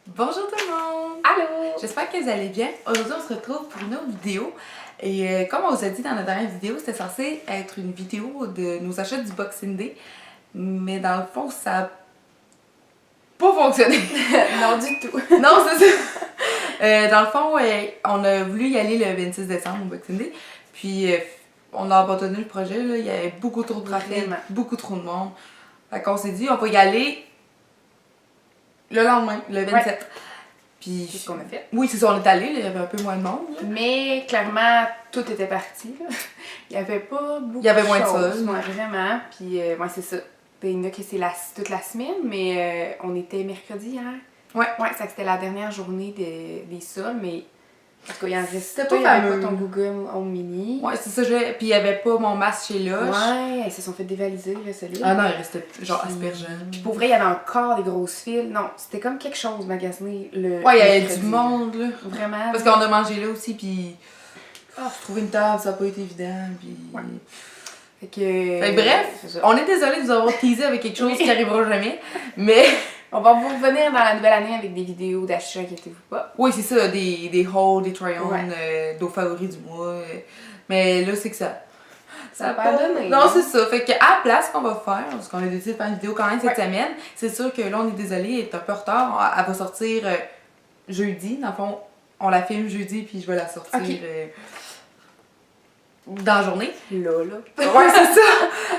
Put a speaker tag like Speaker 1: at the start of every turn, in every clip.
Speaker 1: Bonjour tout le monde!
Speaker 2: Allô!
Speaker 1: J'espère que vous allez bien. Aujourd'hui, on se retrouve pour une autre vidéo. Et comme on vous a dit dans notre dernière vidéo, c'était censé être une vidéo de nos achats du Boxing Day. Mais dans le fond, ça n'a pas fonctionné.
Speaker 2: Non, du tout.
Speaker 1: Non, c'est ça! Dans le fond, on a voulu y aller le 26 décembre au Boxing Day. Puis, on a abandonné le projet. Là. Il y avait beaucoup trop de trafic,
Speaker 2: Vraiment.
Speaker 1: beaucoup trop de monde. Fait qu'on s'est dit, on va y aller le lendemain, le 27.
Speaker 2: Ouais.
Speaker 1: Puis,
Speaker 2: C'est ce qu'on a fait.
Speaker 1: Oui, c'est ça, on est allé, il y avait un peu moins de monde. Là.
Speaker 2: Mais clairement, tout était parti. Là. Il n'y avait pas beaucoup
Speaker 1: Il y avait moins de
Speaker 2: choses.
Speaker 1: ça.
Speaker 2: Ouais, vraiment. Puis, ouais, c'est ça. Il y en a que c'est toute la semaine, mais on était mercredi hier.
Speaker 1: Ouais.
Speaker 2: Ouais, ça c'était la dernière journée des soldes, mais en tout cas, il en restait
Speaker 1: pas
Speaker 2: pas. Il n'y avait
Speaker 1: fameux.
Speaker 2: pas ton Google Home Mini.
Speaker 1: Ouais, c'est ça, puis il y avait pas mon masque chez Lush.
Speaker 2: Ouais, ils se sont fait dévaliser, là, celui-là.
Speaker 1: Ah non, il restait genre aspergent.
Speaker 2: Puis pour vrai, il y avait encore des grosses files. Non, c'était comme quelque chose magasiné le.
Speaker 1: Ouais, il y avait
Speaker 2: mercredi,
Speaker 1: du monde, là.
Speaker 2: Vraiment.
Speaker 1: Parce qu'on a mangé là aussi, puis. Trouver une table, ça n'a pas été évident, puis.
Speaker 2: Ouais. Fait que.
Speaker 1: Fait que bref, on est désolé de vous avoir teasé avec quelque chose qui arrivera jamais, mais.
Speaker 2: On va vous revenir dans la nouvelle année avec des vidéos d'achat, inquiétez-vous pas.
Speaker 1: Oui, c'est ça, des hauls, des try-on,
Speaker 2: Ouais.
Speaker 1: nos favoris du mois. Mais là, c'est que ça.
Speaker 2: Ça a pas donné.
Speaker 1: Non, c'est ça. Fait qu'à la place qu'on va faire, parce qu'on a décidé de faire une vidéo quand même cette semaine, c'est sûr que là, on est désolé, elle est un peu en retard. Elle va sortir jeudi. Dans le fond, on la filme jeudi, puis je vais la sortir dans la journée.
Speaker 2: Là.
Speaker 1: Ouais, c'est ça.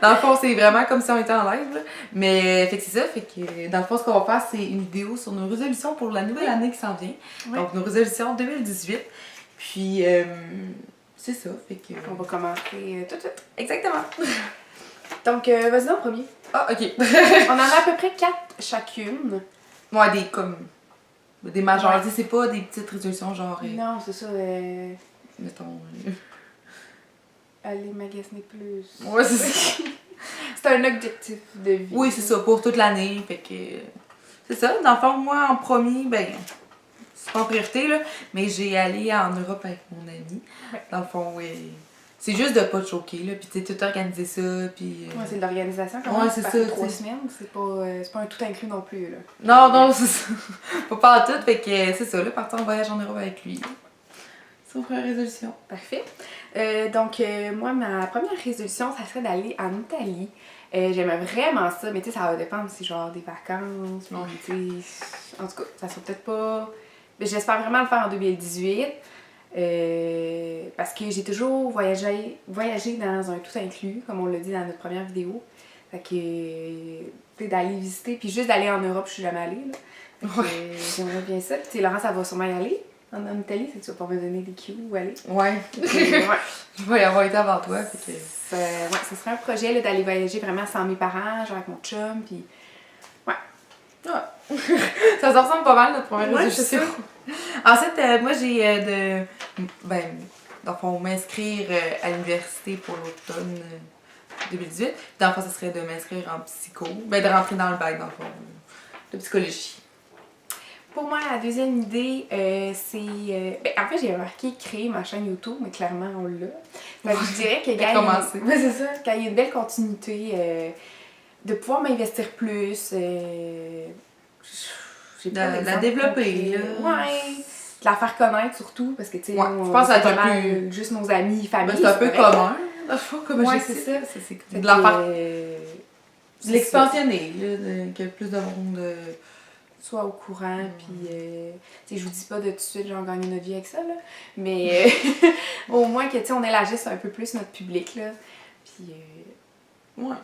Speaker 1: Dans le fond, c'est vraiment comme si on était en live. Là. Mais fait que c'est ça. Fait que dans le fond, ce qu'on va faire, c'est une vidéo sur nos résolutions pour la nouvelle année qui s'en vient.
Speaker 2: Ouais.
Speaker 1: Donc, nos résolutions 2018. Puis, c'est ça. Fait que.
Speaker 2: On va commencer tout de suite.
Speaker 1: Exactement.
Speaker 2: Donc, vas-y donc, premier.
Speaker 1: Ah, ok.
Speaker 2: On en a à peu près 4 chacune.
Speaker 1: Ouais, des majeurs.
Speaker 2: Ouais.
Speaker 1: Tu sais, c'est pas des petites résolutions genre.
Speaker 2: Non, c'est ça.
Speaker 1: Mettons.
Speaker 2: Aller magasiner plus.
Speaker 1: Ouais, c'est ça.
Speaker 2: C'est un objectif de vie.
Speaker 1: Oui, c'est ça, pour toute l'année. Fait que. C'est ça. Dans le fond, moi, en premier, ben. C'est pas en priorité, là. Mais j'ai allé en Europe avec mon ami.
Speaker 2: Ouais.
Speaker 1: Dans le fond, oui. C'est juste de pas te choquer, là. Puis, tu sais, tout organiser ça. Puis.
Speaker 2: Ouais, c'est de l'organisation quand
Speaker 1: Ouais,
Speaker 2: même.
Speaker 1: c'est
Speaker 2: Parce
Speaker 1: ça,
Speaker 2: que 3
Speaker 1: t'sais.
Speaker 2: semaines, c'est pas un tout inclus non plus, là.
Speaker 1: Non, c'est ça. Faut pas en tout. Fait que c'est ça, là. Partir en voyage en Europe avec lui. C'est ma première résolution.
Speaker 2: Parfait. Donc, moi, ma première résolution, ça serait d'aller en Italie. J'aimerais vraiment ça, mais tu sais, ça va dépendre si genre des vacances, puis tu sais, en tout cas, ça sera peut-être pas. Mais j'espère vraiment le faire en 2018. Parce que j'ai toujours voyagé dans un tout inclus, comme on l'a dit dans notre première vidéo. Fait que, tu sais, d'aller visiter, puis juste d'aller en Europe, je suis jamais allée, là. Fait que, j'aimerais bien ça. Puis, tu sais, Laurent, ça va sûrement y aller. En Italie, c'est que tu vas pas me donner des cues où aller.
Speaker 1: Ouais.
Speaker 2: Ouais.
Speaker 1: Je vais y avoir été avant toi. Fait que.
Speaker 2: Ouais, ce serait un projet là, d'aller voyager vraiment sans mes parents, genre avec mon chum, puis
Speaker 1: Ouais. Ça se ressemble pas mal notre première
Speaker 2: Ouais,
Speaker 1: résolution. Ensuite, moi j'ai ben, dans le fond, m'inscrire à l'université pour l'automne 2018. Dans le fond, ça serait de m'inscrire en psycho. Ben, de rentrer dans le bac, dans le fond, de psychologie.
Speaker 2: Pour moi, la deuxième idée, c'est... ben, en fait, j'ai remarqué créer ma chaîne YouTube, mais clairement, on l'a. Fait que je dirais que quand
Speaker 1: commencer.
Speaker 2: Ouais, c'est ça. Quand il y a une belle continuité, de pouvoir m'investir plus, j'ai pas
Speaker 1: La
Speaker 2: d'exemple
Speaker 1: développer,
Speaker 2: concret.
Speaker 1: là.
Speaker 2: Ouais. De la faire connaître surtout, parce que, tu sais,
Speaker 1: Ouais,
Speaker 2: nous,
Speaker 1: je pense que
Speaker 2: c'est
Speaker 1: ça va être
Speaker 2: vraiment
Speaker 1: plus-
Speaker 2: juste nos amis, famille.
Speaker 1: Ben, c'est un peu
Speaker 2: vrai.
Speaker 1: commun. Dans le fond, comme
Speaker 2: Ouais,
Speaker 1: j'ai
Speaker 2: c'est
Speaker 1: dit.
Speaker 2: ça.
Speaker 1: C'est de la faire.
Speaker 2: C'est
Speaker 1: De l'expansionner, là, que plus de monde.
Speaker 2: Soit au courant, puis tu sais, je vous dis pas de tout de suite genre gagner notre vie avec ça, là, mais au moins que, tu sais, on élargisse un peu plus notre public, là, puis
Speaker 1: Ouais,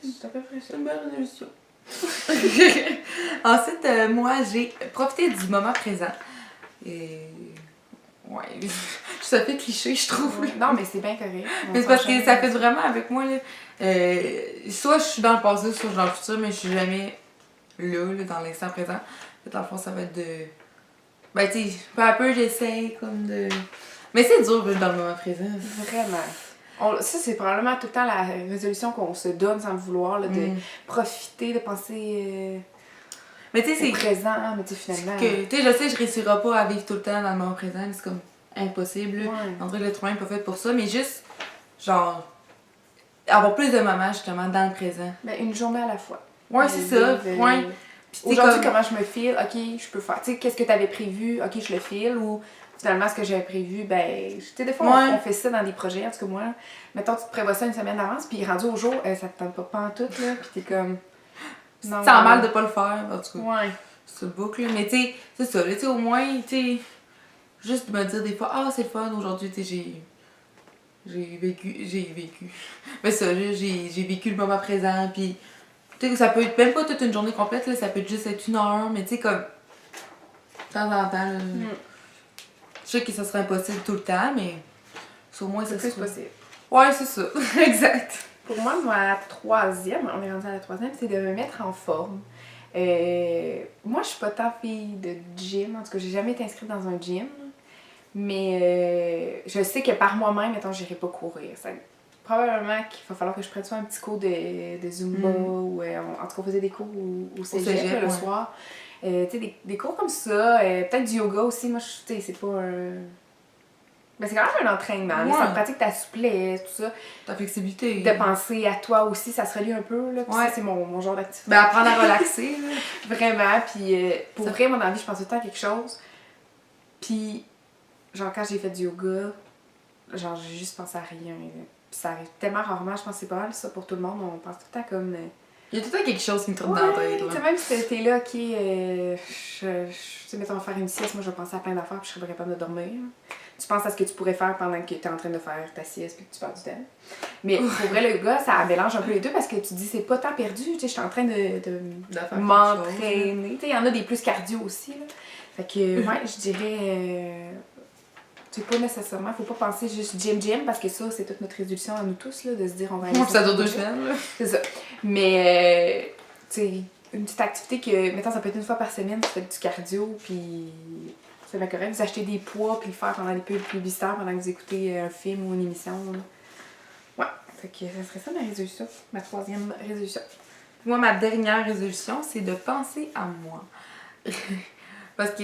Speaker 2: c'est à peu près ça.
Speaker 1: c'est une belle résolution. Ensuite, moi, j'ai profité du moment présent. Et. Ouais, ça fait cliché, je trouve.
Speaker 2: Non, mais c'est bien correct.
Speaker 1: Mais c'est parce que ça fait vraiment avec moi, là. Soit je suis dans le passé, soit je suis dans le futur, mais je suis jamais là dans l'instant présent. Dans le fond, ça va être de. Ben, tu sais, peu à peu, j'essaye comme de. Mais c'est dur d'être dans le moment présent.
Speaker 2: Vraiment. Ça, c'est probablement tout le temps la résolution qu'on se donne sans le vouloir, là, de profiter, de penser
Speaker 1: Mais tu sais,
Speaker 2: au
Speaker 1: c'est.
Speaker 2: présent, mais tu sais, finalement...
Speaker 1: Que, tu sais, je sais, je réussirai pas à vivre tout le temps dans le moment présent, mais c'est comme impossible. Là.
Speaker 2: Ouais.
Speaker 1: En vrai, l'être humain n'est pas fait pour ça, mais juste, genre, avoir plus de moments justement dans le présent.
Speaker 2: Ben, une journée à la fois.
Speaker 1: Ouais, c'est ça.
Speaker 2: Vivre,
Speaker 1: Ouais.
Speaker 2: aujourd'hui, comment je me file, ok, je peux faire. Tu sais, qu'est-ce que t'avais prévu, ok, je le file, ou finalement, ce que j'avais prévu, ben, tu sais, des fois, on fait ça dans des projets, en tout cas, moi, mettons, tu te prévois ça une semaine d'avance, puis rendu au jour, ça te tente pas en tout, là, puis t'es comme.
Speaker 1: Non, tu sens mal de pas le faire, en tout cas.
Speaker 2: Ouais.
Speaker 1: C'est le boucle, mais tu sais, c'est ça, tu sais, au moins, tu sais, juste me dire des fois, ah, c'est le fun, aujourd'hui, tu sais, j'ai vécu. Mais ça, j'ai vécu le moment présent, puis tu sais, ça peut être même pas toute une journée complète, là, ça peut juste être 1 heure, mais tu sais, comme, de temps en temps, là, je sais que ça serait impossible tout le temps, mais au moins,
Speaker 2: c'est plus possible.
Speaker 1: Ouais, c'est ça, exact.
Speaker 2: Pour moi, ma troisième, on est rendu à la troisième, c'est de me mettre en forme. Moi, je suis pas tant fille de gym, en tout cas, j'ai jamais été inscrite dans un gym. Mais je sais que par moi-même, mettons, j'irai pas courir. Probablement qu'il va falloir que je prenne soit un petit cours de Zumba ou en tout cas, on faisait des cours au cégep, le soir. Tu sais, des cours comme ça, peut-être du yoga aussi. Moi, tu sais, c'est pas un. Ben, c'est quand même un entraînement. Ouais. Ça pratique ta souplesse, tout ça.
Speaker 1: Ta flexibilité.
Speaker 2: De penser à toi aussi, ça se relie un peu. Là, ça, c'est mon genre d'activité.
Speaker 1: Ben, apprendre à relaxer.
Speaker 2: Vraiment. Puis pour vrai, moi, dans la vie, je pense tout le temps à quelque chose. Puis, genre, quand j'ai fait du yoga, genre, j'ai juste pensé à rien. Puis ça arrive tellement rarement, je pense que c'est pas mal ça pour tout le monde. On pense tout le temps comme.
Speaker 1: Il y a tout le temps quelque chose qui me tourne dans la tête.
Speaker 2: Tu sais, même si t'es là, ok, tu sais, mettons, faire une sieste, moi, je vais penser à plein d'affaires, puis je serais pas capable de dormir. Tu penses à ce que tu pourrais faire pendant que t'es en train de faire ta sieste, puis que tu perds du temps. Mais pour vrai, le yoga, ça mélange un peu les deux parce que tu dis, c'est pas tant perdu, tu sais, je suis en train de m'entraîner. Tu sais, il y en a des plus cardio aussi, là. Fait que, ouais, je dirais. C'est pas nécessairement, faut pas penser juste gym parce que ça, c'est toute notre résolution à nous tous, là, de se dire on va aller.
Speaker 1: Ça dure 2 semaines, là.
Speaker 2: C'est ça. Mais, tu sais, une petite activité que, mettons, ça peut être 1 fois par semaine, tu fais du cardio, puis c'est bien correct. Vous achetez des poids, puis le faire pendant les publicitaires, pendant que vous écoutez un film ou une émission. Là. Ouais, fait que ça serait ça ma résolution, ma troisième résolution.
Speaker 1: Moi, ma dernière résolution, c'est de penser à moi. Parce que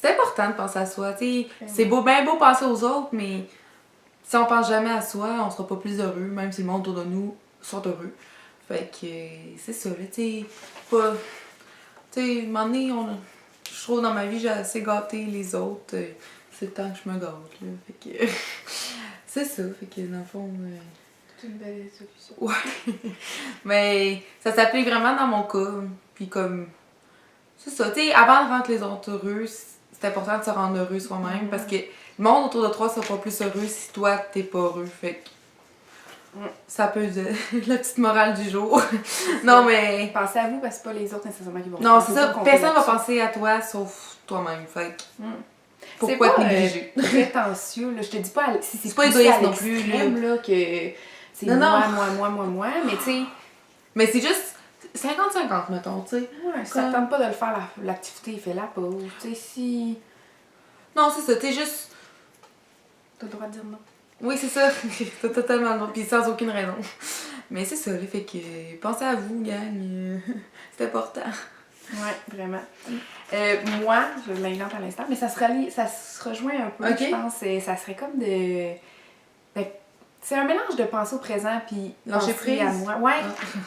Speaker 1: c'est important de penser à soi. C'est bien beau penser aux autres, mais si on pense jamais à soi, on sera pas plus heureux, même si le monde autour de nous sont heureux. Fait que c'est ça, là, tu sais. Pas. Tu sais, à un moment donné, je trouve dans ma vie, j'ai assez gâté les autres. C'est le temps que je me gâte, là. Fait que. C'est ça, fait que dans le fond.
Speaker 2: C'est une belle solution.
Speaker 1: Ouais. Mais ça s'applique vraiment dans mon cas. Puis comme. C'est ça, tu sais, avant de rendre les autres heureux, c'est important de se rendre heureux soi-même parce que le monde autour de toi sera pas plus heureux si toi t'es pas heureux. Fait que ça peut être la petite morale du jour. Non, mais.
Speaker 2: Pensez à vous parce que c'est pas les autres nécessairement qui vont.
Speaker 1: Non, c'est ça, personne va penser à toi sauf toi-même. Fait que. Pourquoi te négliger?
Speaker 2: C'est pas prétentieux, là. Je te dis pas si c'est
Speaker 1: pas égoïste non plus,
Speaker 2: là, que c'est moi, mais tu sais.
Speaker 1: Mais c'est juste. 50-50, mettons, tu sais.
Speaker 2: Ouais, ça ne tente pas de le faire, l'activité, fais-la pas. Tu sais, si.
Speaker 1: Non, c'est ça, t'es juste.
Speaker 2: T'as le droit de dire non.
Speaker 1: Oui, c'est ça. T'as totalement le droit, puis sans aucune raison. Mais c'est ça, là, fait que pensez à vous, gang. C'est important.
Speaker 2: Ouais, vraiment. Moi, je l'invente à l'instant, mais ça se rejoint un peu, je pense. Ça serait comme de. C'est un mélange de penser au présent puis
Speaker 1: lâcher prise
Speaker 2: à moi. Ouais,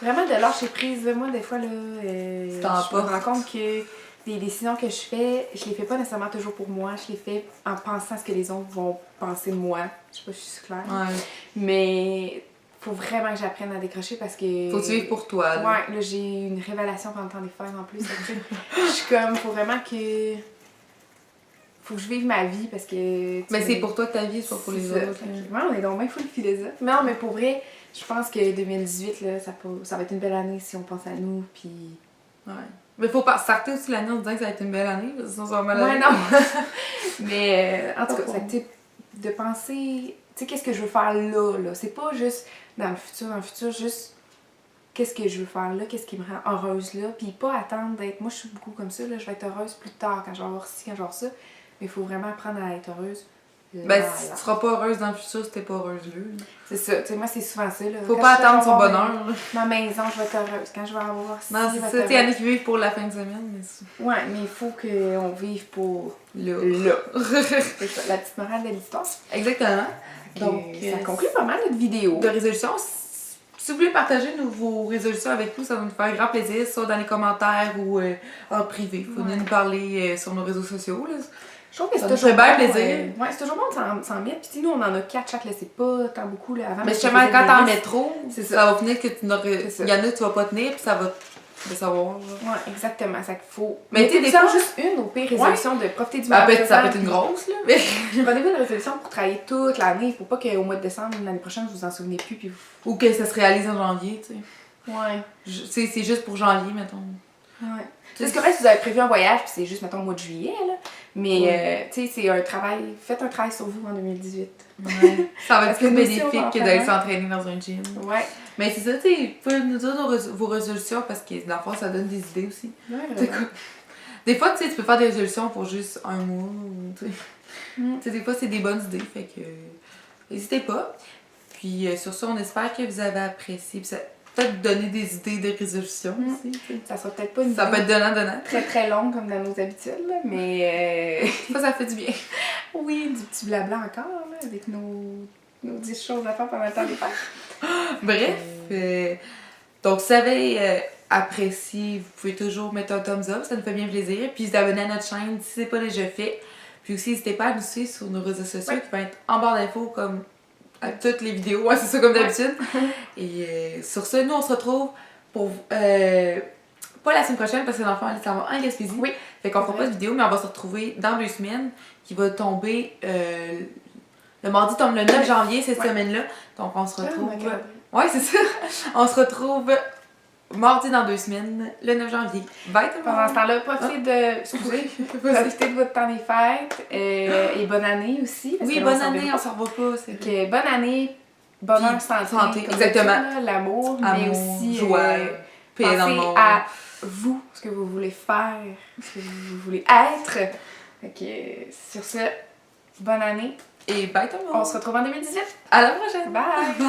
Speaker 2: vraiment de lâcher prise. Moi, des fois, là, je me rends compte que les décisions que je fais, je les fais pas nécessairement toujours pour moi. Je les fais en pensant à ce que les autres vont penser de moi. Je sais pas si je suis claire.
Speaker 1: Ouais.
Speaker 2: Mais faut vraiment que j'apprenne à décrocher parce que.
Speaker 1: Faut vivre pour toi. Là.
Speaker 2: Ouais, là, j'ai une révélation pendant le temps des fêtes en plus. Je suis comme, faut vraiment que. Faut que je vive ma vie parce que.
Speaker 1: Mais c'est pour toi que ta vie, soit pour les autres.
Speaker 2: Ouais, on est donc bien fou le philosophe. Non, mais pour vrai, je pense que 2018, là, ça va être une belle année si on pense à nous. Puis.
Speaker 1: Ouais. Mais faut pas sortir aussi l'année en disant que ça va être une belle année, parce que sinon ça va mal aller.
Speaker 2: Ouais, non. Mais en tout cas, de penser. Tu sais, qu'est-ce que je veux faire là? C'est pas juste dans le futur, juste. Qu'est-ce que je veux faire là, qu'est-ce qui me rend heureuse là, puis pas attendre d'être. Moi, je suis beaucoup comme ça, là, je vais être heureuse plus tard, quand je vais avoir ci, quand je vais avoir ça. Mais il faut vraiment apprendre à être heureuse.
Speaker 1: Ben, si tu seras pas heureuse dans le futur, si t'es pas heureuse là.
Speaker 2: C'est ça, tu sais, moi, c'est souvent ça. Là.
Speaker 1: Faut pas attendre son bonheur.
Speaker 2: Ma maison, je vais être heureuse. Quand je vais avoir ci,
Speaker 1: non, c'est ça, t'es année qui vivent pour la fin de semaine. Mais
Speaker 2: ouais, mais il faut qu'on vive pour
Speaker 1: là.
Speaker 2: C'est ça, la petite morale de l'histoire.
Speaker 1: Exactement.
Speaker 2: Donc, ça conclut pas mal notre vidéo.
Speaker 1: De résolution, Si vous voulez partager vos résolutions avec nous, ça va nous faire grand plaisir, soit dans les commentaires ou en privé. Faut venir nous parler sur nos réseaux sociaux. Là.
Speaker 2: Je trouve que
Speaker 1: Ça
Speaker 2: c'est
Speaker 1: nous
Speaker 2: toujours
Speaker 1: fait bien
Speaker 2: bon,
Speaker 1: plaisir.
Speaker 2: ouais, c'est toujours bon de s'en mettre. Puis nous, on en a 4 chaque, là, c'est pas tant beaucoup. Là, avant,
Speaker 1: Mais
Speaker 2: on
Speaker 1: justement,
Speaker 2: faisait
Speaker 1: quand
Speaker 2: des
Speaker 1: t'en
Speaker 2: listes.
Speaker 1: mets trop,
Speaker 2: C'est
Speaker 1: ça va finir que tu n'aurais.
Speaker 2: C'est ça.
Speaker 1: Il y en a que tu vas pas tenir, puis ça va te savoir. Là.
Speaker 2: Ouais, exactement. Ça qu'il faut.
Speaker 1: Mais tu sais, des
Speaker 2: ça,
Speaker 1: fois-
Speaker 2: juste une, au pire, résolution de profiter du
Speaker 1: Ça
Speaker 2: moment
Speaker 1: peut être
Speaker 2: présent,
Speaker 1: une
Speaker 2: puis-
Speaker 1: grosse, là. Mais...
Speaker 2: Prenez-vous une résolution pour travailler toute l'année. Faut pas qu'au mois de décembre, l'année prochaine, vous vous en souvenez plus. Puis vous...
Speaker 1: Ou que ça se réalise en janvier, tu sais.
Speaker 2: Ouais.
Speaker 1: C'est juste pour janvier, mettons.
Speaker 2: Ouais. C'est correct si vous avez prévu un voyage, puis c'est juste, mettons, au mois de juillet, là. Mais, tu sais, c'est un travail. Faites un travail sur vous en 2018.
Speaker 1: Ouais. Ça va être
Speaker 2: Parce que
Speaker 1: plus
Speaker 2: nous aussi, on
Speaker 1: bénéfique
Speaker 2: va en
Speaker 1: que
Speaker 2: faire
Speaker 1: d'aller
Speaker 2: un.
Speaker 1: s'entraîner dans un gym.
Speaker 2: Ouais.
Speaker 1: Mais c'est ça, tu sais, vous pouvez nous dire vos résolutions parce que dans le fond, ça donne des idées aussi.
Speaker 2: Ouais,
Speaker 1: C'est
Speaker 2: vraiment.
Speaker 1: cool. Des fois, tu sais, tu peux faire des résolutions pour juste un mois. Ou, tu sais.
Speaker 2: Mm.
Speaker 1: Tu sais, des fois, c'est des bonnes idées, fait que n'hésitez pas. Puis sur ça, on espère que vous avez apprécié. Puis ça peut-être donner des idées de résolution
Speaker 2: Mm.
Speaker 1: aussi. tu sais.
Speaker 2: Ça sera peut-être pas une
Speaker 1: Ça peut
Speaker 2: vidéo
Speaker 1: être donnant.
Speaker 2: très très longue comme dans nos habitudes, là, mais
Speaker 1: Ça fait du bien.
Speaker 2: oui, du petit blabla encore, là, avec nos 10 choses à faire pendant le temps des fêtes.
Speaker 1: Bref, donc si vous avez apprécié, vous pouvez toujours mettre un thumbs up, ça nous fait bien plaisir. Puis vous abonner à notre chaîne si c'est pas déjà fait. Puis aussi, n'hésitez pas à nous suivre sur nos réseaux sociaux qui vont être en barre d'infos comme à toutes les vidéos. Ouais, c'est ça comme d'habitude. Et sur ça, nous on se retrouve pour pas la semaine prochaine parce que dans le fond, elle s'en va en Gaspésie.
Speaker 2: Oui.
Speaker 1: Fait qu'on fera pas de vidéo, mais on va se retrouver dans 2 semaines qui va tomber. Le mardi tombe le 9 janvier cette semaine-là. Donc on se retrouve. Ouais, c'est ça. On se retrouve mardi dans 2 semaines, le 9 janvier. Bye tout le
Speaker 2: Pendant ce
Speaker 1: monde!
Speaker 2: temps-là, profitez de. Excusez. Profitez de votre temps des fêtes et bonne année aussi. parce
Speaker 1: Oui,
Speaker 2: que là,
Speaker 1: bonne
Speaker 2: s'en
Speaker 1: année,
Speaker 2: reverra
Speaker 1: on
Speaker 2: pas.
Speaker 1: s'en va pas. C'est
Speaker 2: Donc, bonne année, bonheur,
Speaker 1: Puis,
Speaker 2: santé.
Speaker 1: santé,
Speaker 2: comme
Speaker 1: exactement.
Speaker 2: d'habitude, là, l'amour, mais
Speaker 1: Amour,
Speaker 2: aussi
Speaker 1: joie, paix dans le
Speaker 2: pensez
Speaker 1: monde.
Speaker 2: à vous, ce que vous voulez faire, ce que vous voulez être. Fait que, sur ce, bonne année.
Speaker 1: Et bye tout le monde!
Speaker 2: On se retrouve en 2018.
Speaker 1: À la prochaine!
Speaker 2: Bye!
Speaker 1: Bye!